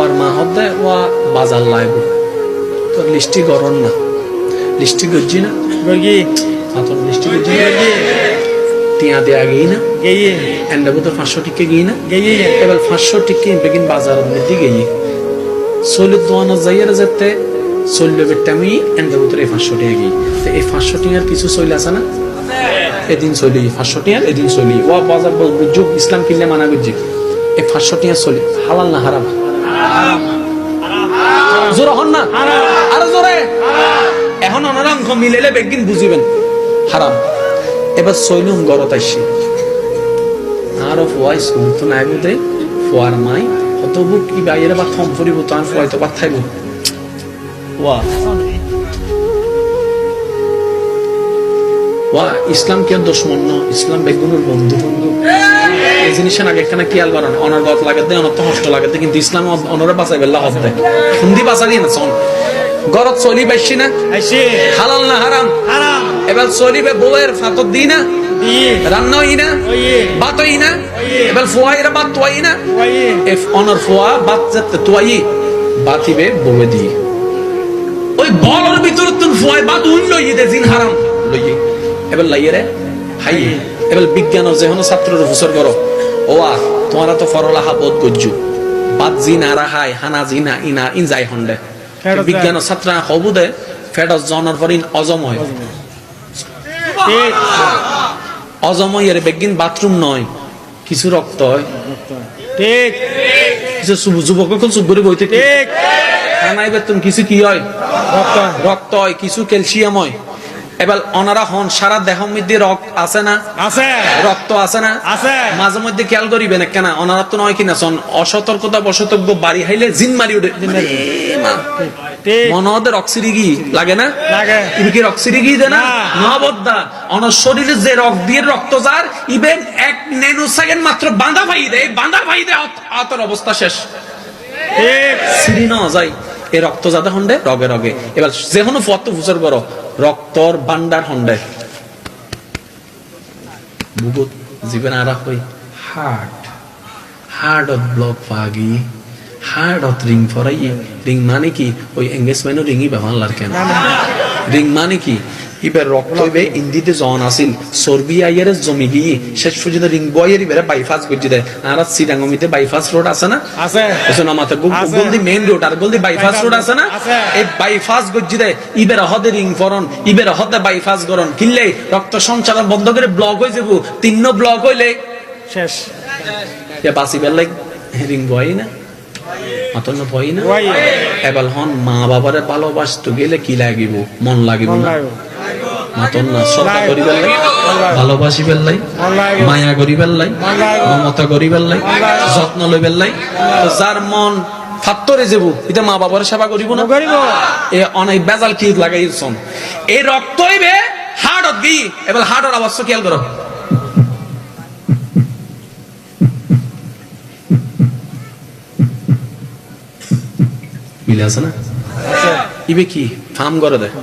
Führer মা হদ্দে ওয়া বাজার লাইব তো লিস্টি গরন না লিস্টি গজ্জি না গর্গি মাতন লিস্টি গজ্জি টিয়া দেয়া গই না গেয়ে এন্ডাবো তো 500 টিকে গই না গেয়ে এবার 500 টিকে বেগিন বাজারের মধ্যে গই সলিদ দোয়ানা যাইয়ার যেতে চললে বেটামি এন্ডাবো তো 500 টাকা গই তো এই 500 টাকার কিছু চল আছে না এদিন চলি 500 টাকা এদিন চলি ওয়া বাজার যুগ ইসলাম কিনলে মানা গজ্জি এই 500 টাকা চলি হালাল না হারাম জোরে হন না আরে জোরে এখন অনরাঙ্ক মিলেলে বেগিন বুঝিবেন হারাম এবার সৈলুম গরত আইসি আরো ফুয়াই স্কুল তো নাই বুঝে ফুয়ার মাই অত বুক কি বাইরে বা থম ফুরিব তো আর ফুয়াই তো বাদ থাইব ওয়া ওয়া ইসলাম কে দুশমন ন ইসলাম বেগুনের বন্ধু এই জিনিসের আগে একখানা খেয়াল করেন অনার গত লাগে দেয় অনর তো কষ্ট লাগে কিন্তু ইসলাম অনরে বাঁচাই বেল্লা হত দেয় খুন্দি বাঁচালি না শোন গরত চলি পাইছি না হালাল না হারাম হারাম এবার চলিবে বউয়ের ফাতর দি না রান্না হই না বাত হই না এবার ফুয়াইরা বাত তোয়াই না এফ অনর ফুয়া বাত যেতে তোয়াই বাতিবে বউয়ে দি ওই বলর ভিতর তুন ফুয়াই বাত উন লই দে জিন হারাম লই এবার লাইরে হাই এবার বিজ্ঞান যে হনো ছাত্রর ফুসর করো ওয়া তোমারা তো ফরলা হাবত গজ্জু বাত জিনা রাহাই হানা জিনা ইনা ইন যাই হন্ডে বিজ্ঞান ছাত্র হবুদে ফেডস জনার পর ইন অজময় অজময় এর বেগিন বাথরুম নয় কিছু রক্ত হয় ঠিক কিছু যুবক কোন সুবরে বইতে ঠিক খানাই বেতন কিছু কি হয় রক্ত হয় কিছু ক্যালসিয়াম হয় এবার অনারা হন সারা দেহ মধ্যে রক্ত আছে না আছে রক্ত আছে না আছে মাঝে মধ্যে খেয়াল করিবেন কেন অনারা তো নয় কিনা শোন অসতর্কতা বশতব্য বাড়ি হাইলে জিন মারি উঠে মনদের অক্সিরিগি লাগে না লাগে তুমি কি অক্সিরিগি দে না নহবদ্দা অনার শরীরে যে রক্ত দিয়ে রক্ত যার ইভেন 1 ন্যানো সেকেন্ড মাত্র বাঁধা ভাই দেয় আতর অবস্থা শেষ ঠিক সিরি ন যায় এই রক্ত যাতে হন্ডে রগে রগে এবার যে কোনো ফত ফুসর করো রক্তর বান্ডার হন্ডে বুগুত জীবন আরা হই হার্ট ব্লক পাগি হার্ট রিং ফরাই রিং মানে কি ওই এঙ্গেজমেন্ট রিংই ব্যবহার লার কেন রিং মানে কি ইবে রক্ত হইবে ইন্দিতে জন আসিল সর্বি আইয়ের জমি গিয়ে শেষ পর্যন্ত রিং বয়ের ইবে বাইপাস গজি দেয় আর সিডাঙ্গমিতে বাইপাস রোড আছে না আছে এসো না মাথা গোলদি মেইন রোড আর গোলদি বাইপাস রোড আছে না এই বাইপাস গজি দেয় ইবে হদে রিং ফরন ইবে হদে বাইপাস গরন কিনলে রক্ত সঞ্চালন বন্ধ করে ব্লক হয়ে যাব 3 ব্লক হইলে শেষ এ বাসিবেল লাইক রিং বয় না মাতন বই না এবার হন মা বাবারে ভালোবাসতে গেলে কি লাগিব মন লাগিব না মাতন না শ্রদ্ধা করিবেন লাই ভালোবাসিবেন লাই মায়া করিবেন লাই মমতা করিবেন লাই যত্ন লইবেন লাই যার মন ফাত্তরে যাব এটা মা বাবার সেবা করিব না করিব এ অনেক বেজাল কি লাগাইছন এই রক্ত হইবে হার্টত গি এবার হার্টর আওয়াজ খেয়াল করো মিলে আছে না ইবে কি ফার্ম করে দেয়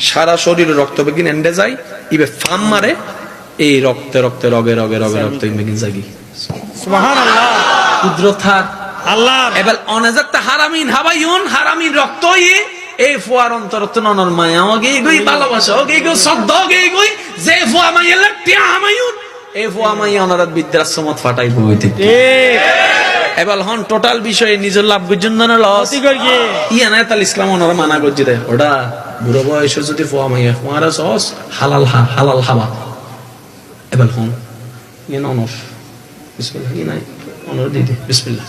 সারা শরীর রক্ত বেগিন এন্ডে যায় ইবে ফার্ম মারে এই রক্তে রক্তে রগে রগে রগে রক্ত বেগিন জাগি সুবহানাল্লাহ কুদরত আল্লাহ এবার অনেজাত হারামিন হাবাইউন হারামিন রক্তই এই ফুয়ার অন্তরত ননর মায়া ওগে গই ভালোবাসা ওগে গো শ্রদ্ধা ওগে গই যে ফুয়া মাইয়া টিয়া হামাইউন এই ফুয়া মাইয়া অনারাত বিদ্রাসমত ফাটাই বইতে ঠিক এবার হন টোটাল বিষয়ে নিজের লাভ জন্য না লস ইয়ানাত আল ইসলাম ওনারা মানা করছে দেয় ওটা বুড়ো বয়সে যদি ফুয়া মাইয়া ফুয়ারা সস হালাল হালাল হাবা এবার হন ইয়ে ননর বিসমিল্লাহ ইনাই অনর দিদি বিসমিল্লাহ